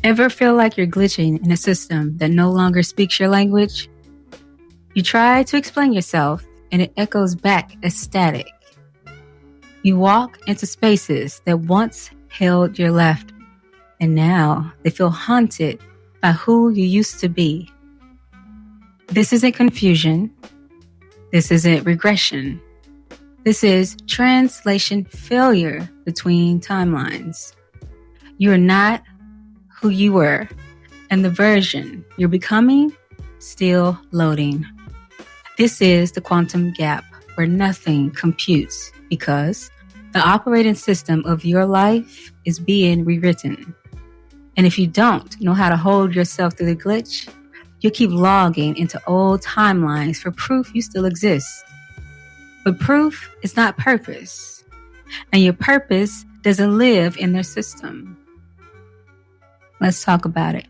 Ever feel like you're glitching in a system that no longer speaks your language? You try to explain yourself and it echoes back as static. You walk into spaces that once held your left, and now they feel haunted by who you used to be. This isn't confusion. This isn't regression. This is translation failure between timelines. You are not who you were, and the version you're becoming still loading. This is the quantum gap where nothing computes because the operating system of your life is being rewritten. And if you don't know how to hold yourself through the glitch, you'll keep logging into old timelines for proof you still exist. But proof is not purpose, and your purpose doesn't live in their system. Let's talk about it.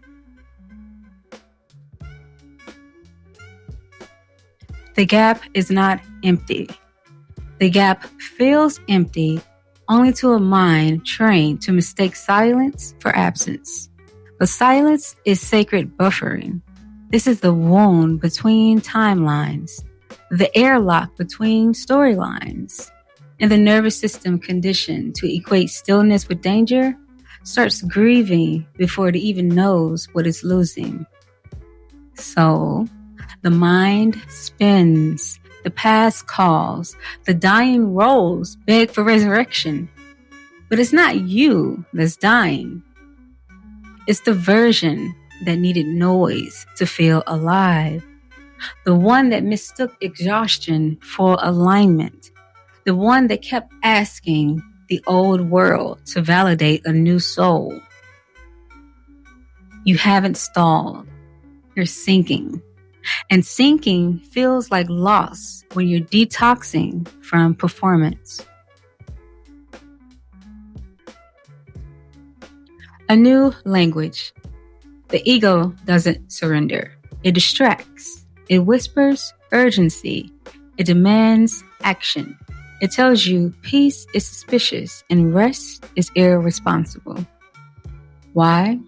The gap is not empty. The gap feels empty only to a mind trained to mistake silence for absence. But silence is sacred buffering. This is the wound between timelines, the airlock between storylines, and the nervous system conditioned to equate stillness with danger starts grieving before it even knows what it's losing. So, the mind spins, the past calls, the dying rolls beg for resurrection. But it's not you that's dying. It's the version that needed noise to feel alive. The one that mistook exhaustion for alignment. The one that kept asking the old world to validate a new soul. You haven't stalled. You're sinking. And sinking feels like loss when you're detoxing from performance. A new language. The ego doesn't surrender. It distracts. It whispers urgency. It demands action. It tells you peace is suspicious and rest is irresponsible. Why?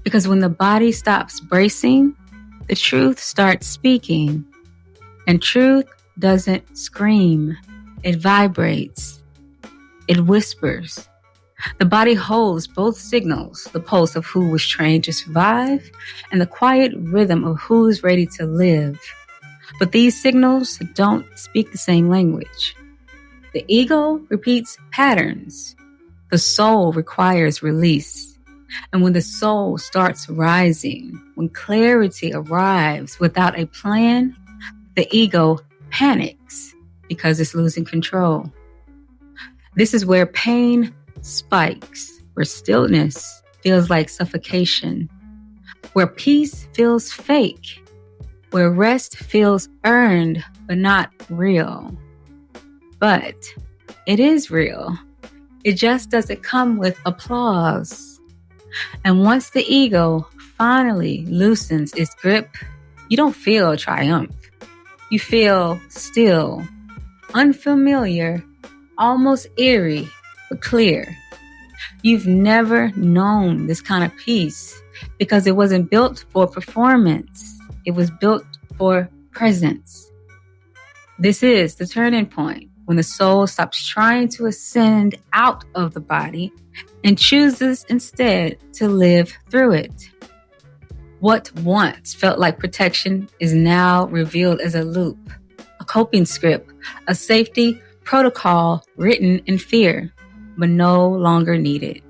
Because when the body stops bracing, the truth starts speaking. And truth doesn't scream. It vibrates. It whispers. The body holds both signals, the pulse of who was trained to survive and the quiet rhythm of who's ready to live. But these signals don't speak the same language. The ego repeats patterns. The soul requires release. And when the soul starts rising, when clarity arrives without a plan, the ego panics because it's losing control. This is where pain spikes, where stillness feels like suffocation, where peace feels fake, where rest feels earned but not real. But it is real. It just doesn't come with applause. And once the ego finally loosens its grip, you don't feel triumph. You feel still, unfamiliar, almost eerie, but clear. You've never known this kind of peace because it wasn't built for performance. It was built for presence. This is the turning point when the soul stops trying to ascend out of the body and chooses instead to live through it. What once felt like protection is now revealed as a loop, a coping script, a safety protocol written in fear, but no longer needed.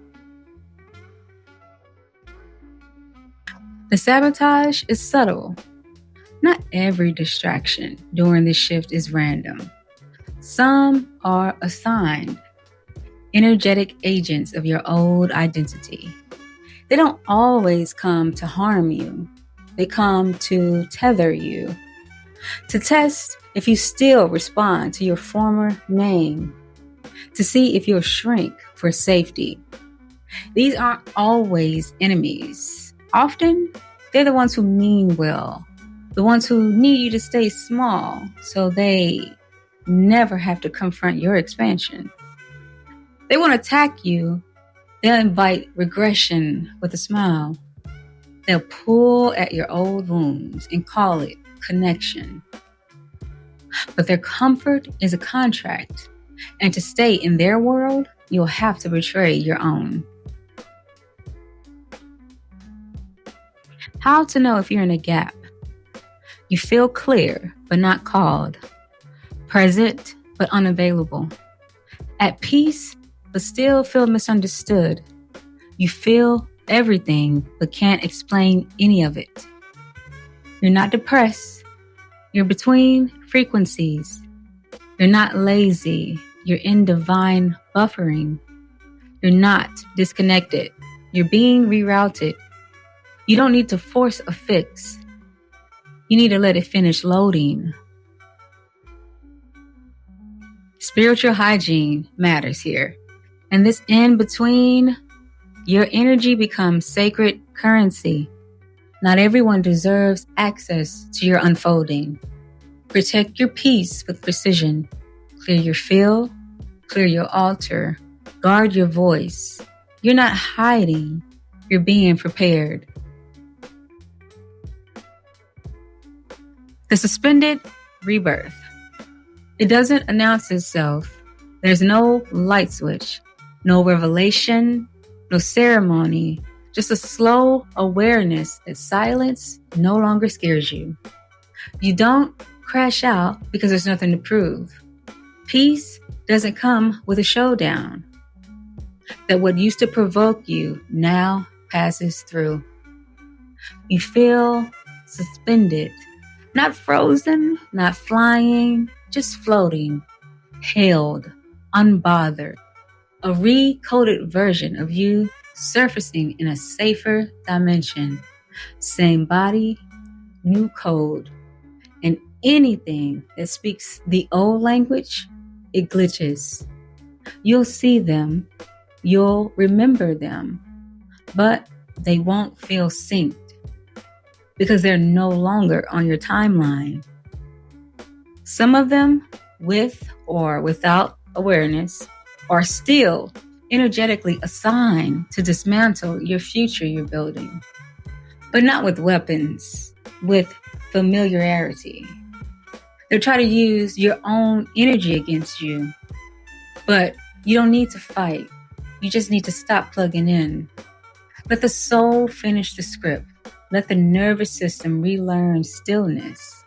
The sabotage is subtle. Not every distraction during this shift is random. Some are assigned, energetic agents of your old identity. They don't always come to harm you. They come to tether you, to test if you still respond to your former name, to see if you'll shrink for safety. These aren't always enemies. Often, they're the ones who mean well, the ones who need you to stay small so they never have to confront your expansion. They won't attack you, They'll invite regression with a smile. They'll pull at your old wounds and call it connection. But their comfort is a contract, and to stay in their world, you'll have to betray your own. How to know if you're in a gap? You feel clear, but not called. Present, but unavailable. At peace, but still feel misunderstood. You feel everything, but can't explain any of it. You're not depressed. You're between frequencies. You're not lazy. You're in divine buffering. You're not disconnected. You're being rerouted. You don't need to force a fix. You need to let it finish loading. Spiritual hygiene matters here. And this in between, your energy becomes sacred currency. Not everyone deserves access to your unfolding. Protect your peace with precision. Clear your field, clear your altar, guard your voice. You're not hiding, you're being prepared. The suspended rebirth. It doesn't announce itself. There's no light switch, no revelation, no ceremony, just a slow awareness that silence no longer scares you. You don't crash out because there's nothing to prove. Peace doesn't come with a showdown. That what used to provoke you now passes through. You feel suspended, not frozen, not flying, just floating, held, unbothered. A recoded version of you surfacing in a safer dimension. Same body, new code. And anything that speaks the old language, it glitches. You'll see them, you'll remember them, but they won't feel synced because they're no longer on your timeline. Some of them, with or without awareness, are still energetically assigned to dismantle your future you're building, but not with weapons, with familiarity. They'll try to use your own energy against you, but you don't need to fight. You just need to stop plugging in. Let the soul finish the script. Let the nervous system relearn stillness.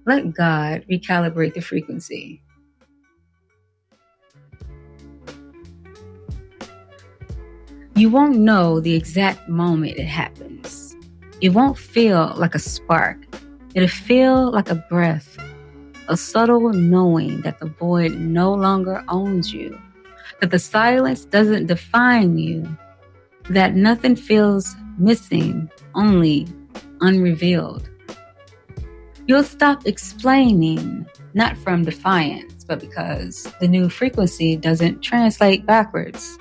Let God recalibrate the frequency. You won't know the exact moment it happens. It won't feel like a spark. It'll feel like a breath, a subtle knowing that the void no longer owns you, that the silence doesn't define you, that nothing feels missing, only unrevealed. You'll stop explaining, not from defiance, but because the new frequency doesn't translate backwards.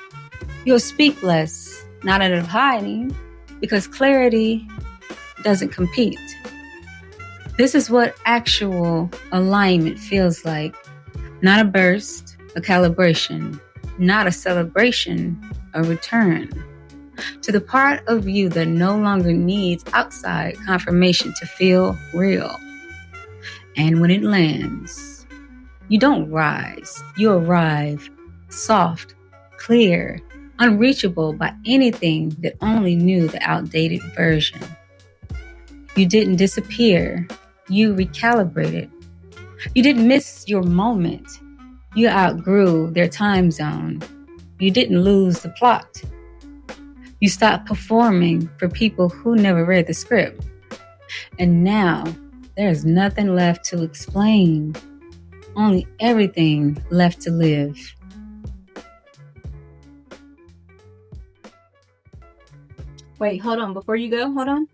You'll speak less, not out of hiding, because clarity doesn't compete. This is what actual alignment feels like. Not a burst, a calibration. Not a celebration, a return. To the part of you that no longer needs outside confirmation to feel real. And when it lands, you don't rise, you arrive, soft, clear, unreachable by anything that only knew the outdated version. You didn't disappear, you recalibrated. You didn't miss your moment, you outgrew their time zone. You didn't lose the plot. You stopped performing for people who never read the script. And now, there's nothing left to explain, only everything left to live. Wait, hold on. Before you go, hold on.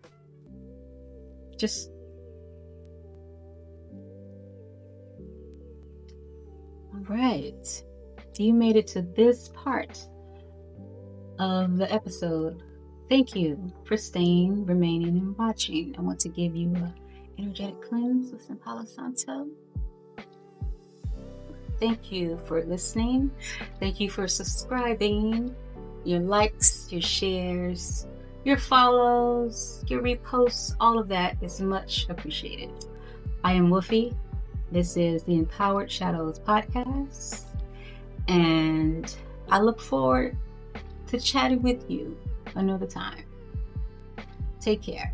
Just... All right. You made it to this part of the episode. Thank you for staying, remaining, and watching. I want to give you an energetic cleanse with some Palo Santo. Thank you for listening. Thank you for subscribing. Your likes, your shares, your follows, your reposts, all of that is much appreciated. I am Wolfie. This is the Empowered Shadows podcast, and I look forward to chatting with you another time. Take care.